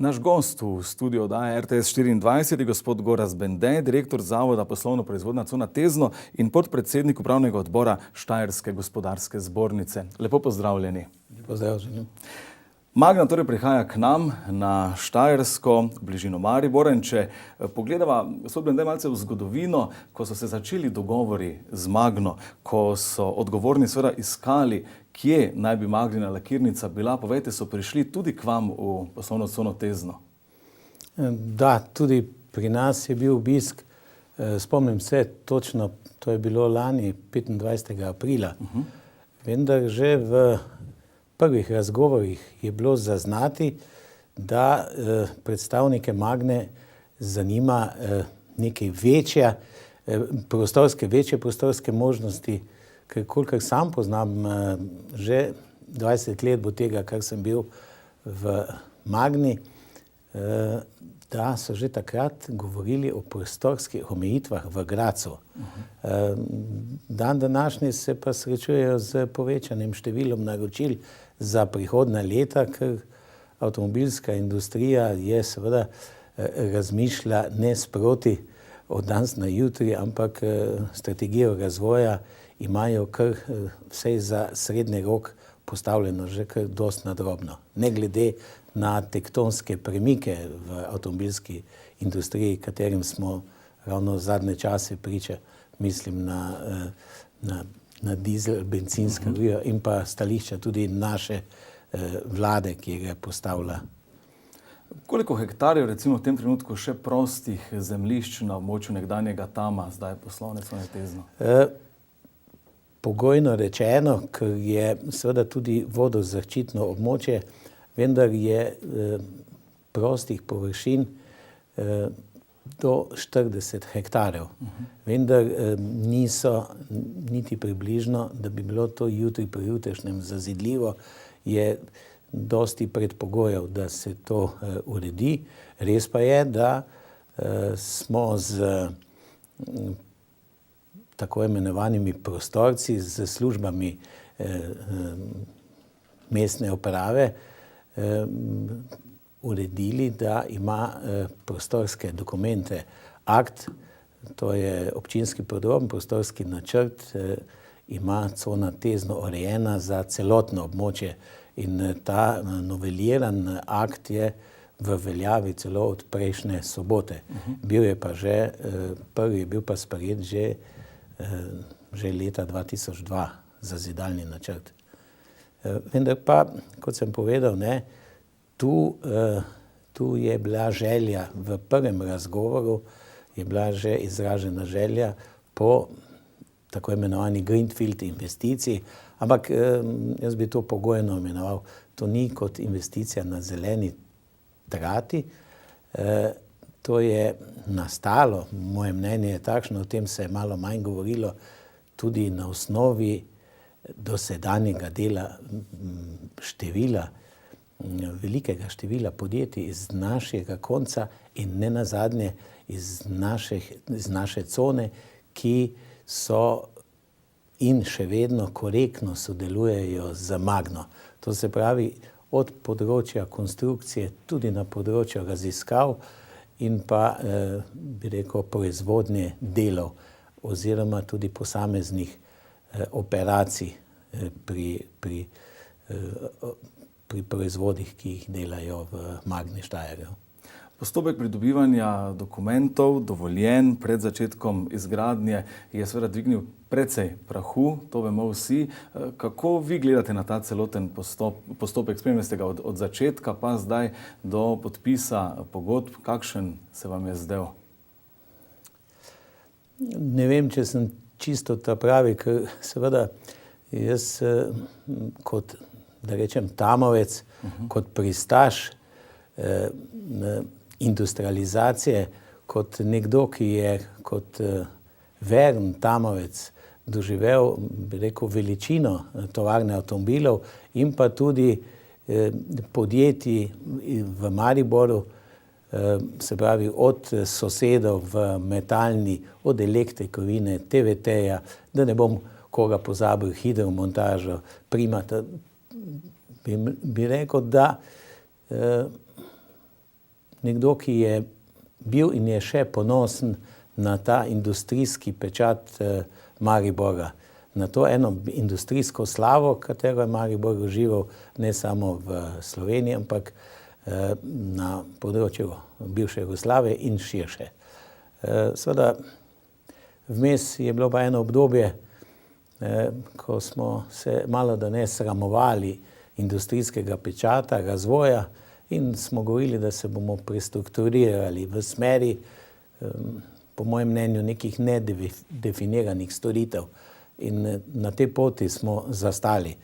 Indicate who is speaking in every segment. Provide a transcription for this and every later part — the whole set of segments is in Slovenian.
Speaker 1: Naš gost v studiu oddaje RTS 24 je gospod Gorazd Bende, direktor Zavoda Poslovno-proizvodna cona Tezno in podpredsednik upravnega odbora Štajerske gospodarske zbornice. Lepo pozdravljeni.
Speaker 2: Pozdravljeni.
Speaker 1: Magna torej prihaja k nam na Štajersko, v bližino Maribora, in če pogledava, gospod Bende, malce v zgodovino, ko so se začeli dogovori z Magno, ko so odgovorni seveda iskali, kje naj bi Magnina lakirnica bila, povejte, so prišli tudi k vam v poslovno cono Tezno?
Speaker 2: Da, tudi pri nas je bil obisk, spomnim se točno, to je bilo lani 25. aprila, vendar že v prvih razgovorih je bilo zaznati, da predstavnike Magne zanima nekaj večje prostorske možnosti, ker kolikor sam poznam, že 20 let bo tega, kar sem bil v Magni, da so že takrat govorili o prostorskih omejitvah v Gradcu. Dan današnji se pa srečujejo z povečanim številom naročil za prihodnja leta, ker avtomobilska industrija je seveda razmišlja ne sproti od danes na jutri, ampak strategijo razvoja imajo kar vsej za srednji rok postavljeno že kar dosti nadrobno. Ne glede na tektonske premike v avtomobilski industriji, katerim smo ravno zadnje čase priča, mislim na dizel, bencinska goriva in pa stališča tudi naše vlade, ki ga postavlja.
Speaker 1: Koliko hektarjev recimo v tem trenutku še prostih zemljišč na območju nekdanjega Tama, zdaj poslovne cone Tezno?
Speaker 2: Pogojno rečeno, ker je seveda tudi vodozaščitno območje, vendar je prostih površin do 40 hektarjev. Vendar niso niti približno, da bi bilo to jutri pri jutrišnjem zazidljivo, je dosti predpogojev, da se to uredi. Res pa je, da smo z tako imenovanimi prostorci, z službami mestne uprave uredili, da ima prostorske dokumente akt, to je občinski podroben prostorski načrt, ima cona Tezno urejena za celotno območje in ta noveliran akt je v veljavi celo od prejšnje sobote. Bil je pa že, prvi je bil pa sprejet že leta 2002 zazidalni načrt. Vendar pa, kot sem povedal, ne, tu je bila želja, v prvem razgovoru je bila že izražena želja po tako imenovani greenfield investiciji, ampak jaz bi to pogojno imenoval, to ni kot investicija na zeleni trati, to je nastalo, moje mnenje je takšno, o tem se je malo manj govorilo, tudi na osnovi dosedanjega dela števila, velikega števila podjetij iz našega konca in ne nazadnje iz naše cone, ki so in še vedno korektno sodelujejo z Magno. To se pravi, od področja konstrukcije tudi na področju raziskav in pa, bi rekel, proizvodnje delov oziroma tudi posameznih operacij pri proizvodih, ki jih delajo v Magni Štajerju.
Speaker 1: Postopek pridobivanja dokumentov, dovoljenj pred začetkom izgradnje je seveda dvignil precej prahu, to vemo vsi. Kako vi gledate na ta celoten postopek, spremljali ste ga od začetka pa zdaj do podpisa pogodb, kakšen se vam je zdel?
Speaker 2: Ne vem, če sem čisto ta pravi, ker seveda jaz kot, da rečem, tamovec, kot pristaš industrializacije, kot nekdo, ki je kot veren tamovec doživel, bi rekel, veličino tovarne avtomobilov in pa tudi podjetij v Mariboru, se pravi od sosedov v metalni, od elektrikovine, TVT-ja, da ne bom koga pozabil, hidromontažo, Primata, bi rekel, da nekdo, ki je bil in je še ponosen na ta industrijski pečat Maribora, na to eno industrijsko slavo, katero je Maribor užival ne samo v Sloveniji, ampak na področju bivše Jugoslavije in širše. Seveda, vmes je bilo pa eno obdobje, ko smo se malo da ne sramovali industrijskega pečata, razvoja in smo govorili, da se bomo prestrukturirali v smeri, po mojem mnenju, nekih nedefiniranih storitev. In na tej poti smo zastali.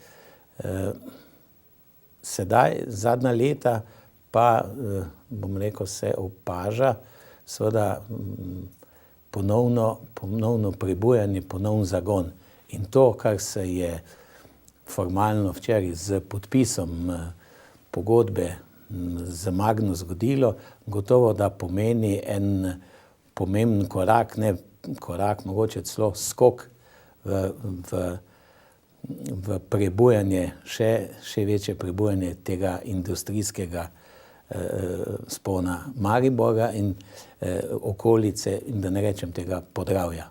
Speaker 2: Sedaj, zadnja leta, pa, bom rekel, se opaža seveda ponovno prebujanje, ponovno zagon. In to, kar se je formalno včeraj z podpisom pogodbe z Magno zgodilo, gotovo, da pomeni en pomemben korak, ne korak, mogoče celo skok v prebujanje, še večje prebujanje tega industrijskega spona Maribora in okolice, in da ne rečem tega Podravja.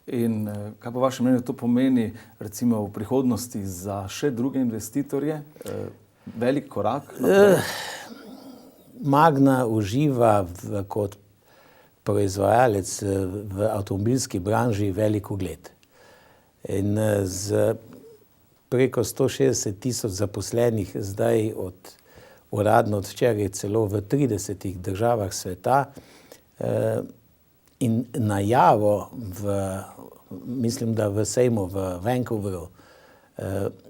Speaker 1: In kaj po vašem mnenju to pomeni recimo v prihodnosti za še druge investitorje? Velik korak naprej?
Speaker 2: Magna uživa kot proizvajalec v avtomobilski branži velik ugled. In z preko 160 tisoč zaposlenih zdaj uradno od včeraj celo v 30 državah sveta in najavo mislim, da v sejmu v Vancouveru,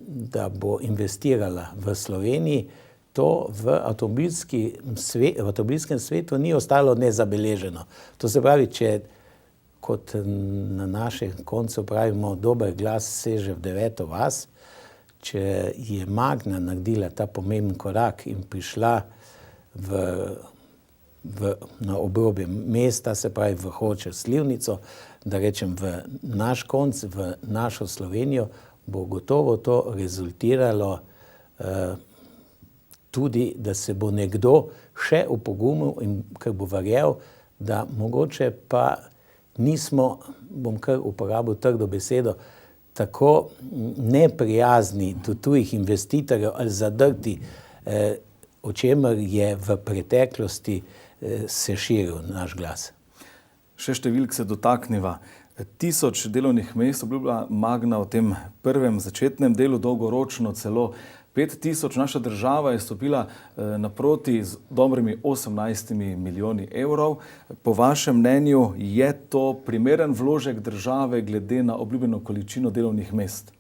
Speaker 2: da bo investirala v Sloveniji, to v avtomobilskem svetu ni ostalo nezabeleženo. To se pravi, če kot na našem koncu pravimo, dober glas seže v deveto vas, če je Magna naredila ta pomemben korak in prišla na obrobje mesta, se pravi v Hoče Slivnico, da rečem v naš konc, v našo Slovenijo, bo gotovo to rezultiralo tudi, da se bo nekdo še opogumil in ker bo verjel, da mogoče pa nismo, bom kar uporabil trdo besedo, tako neprijazni do tujih investitorjev ali zadrti, o čemer je v preteklosti se širil naš glas.
Speaker 1: Še številk se dotakniva. 1000 delovnih mest obljublja Magna v tem prvem začetnem delu, dolgoročno celo 5000. Naša država je stopila naproti z dobrimi 18 milijoni evrov. Po vašem mnenju je to primeren vložek države glede na obljubljeno količino delovnih mest?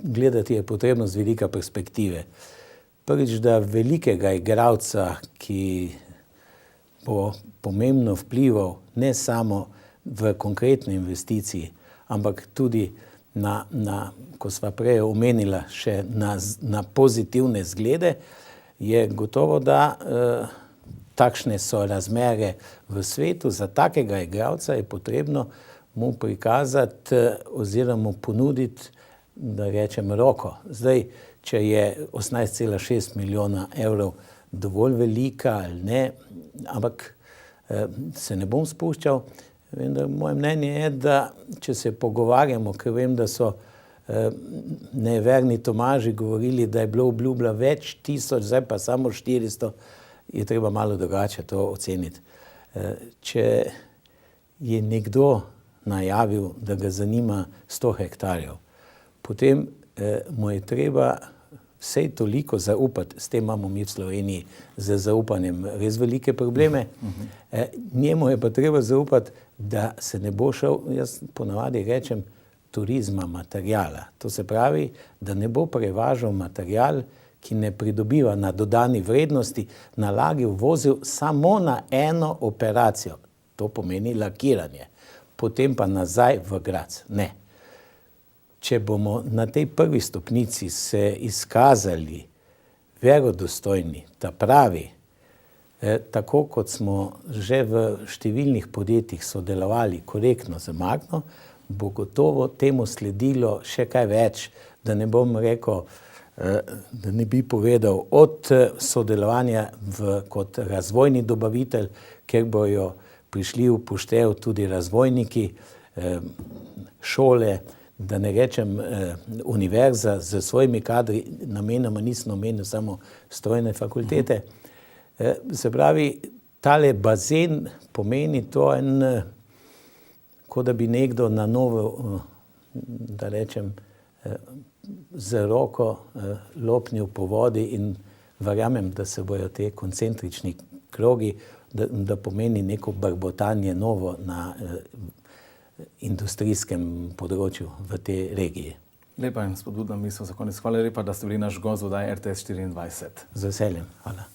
Speaker 2: Gledati je potrebno z vidika perspektive. Prvič, da velikega igralca, ki bo pomembno vplival ne samo v konkretne investicije, ampak tudi ko sva prej omenila, še na pozitivne zglede, je gotovo, da takšne so razmere v svetu. Za takega igralca je potrebno mu prikazati oziroma ponuditi, da rečem, roko. Zdaj, če je 18,6 milijona evrov dovolj velika ali ne, ampak se ne bom spuščal. Vendar moje mnenje je, da če se pogovarjamo, ker vem, da so neverni Tomaži govorili, da je bilo obljublja več tisoč, zdaj pa samo 400, je treba malo drugače to oceniti. Če je nekdo najavil, da ga zanima 100 hektarjev, potem mu je treba vsej toliko zaupati. S tem imamo mi v Sloveniji z zaupanjem res velike probleme. Njemu je pa treba zaupati, da se ne bo šel, jaz ponavadi rečem, turizma materijala. To se pravi, da ne bo prevažal material, ki ne pridobiva na dodani vrednosti, nalagil, vozil samo na eno operacijo. To pomeni lakiranje. Potem pa nazaj v Graz. Ne. Če bomo na tej prvi stopnici se izkazali verodostojni, ta pravi, tako kot smo že v številnih podjetjih sodelovali korektno z Magno, bo gotovo temu sledilo še kaj več, da ne bom rekel da ne bi povedal, od sodelovanja kot razvojni dobavitelj, kjer bojo prišli v poštev tudi razvojniki, šole, da ne rečem univerza z svojimi kadri, namenoma nisem omenil samo strojne fakultete. Se pravi, tale bazen pomeni to kot da bi nekdo na novo, da rečem, z roko lopnil po vodi in verjamem, da se bojo te koncentrični krogi, da pomeni neko brbotanje novo na industrijskem področju v tej regiji.
Speaker 1: Lepa in spodbudna misel za konec. Hvala lepa, da ste bili naš gost v oddaji RTS 24.
Speaker 2: Z veseljem. Hvala.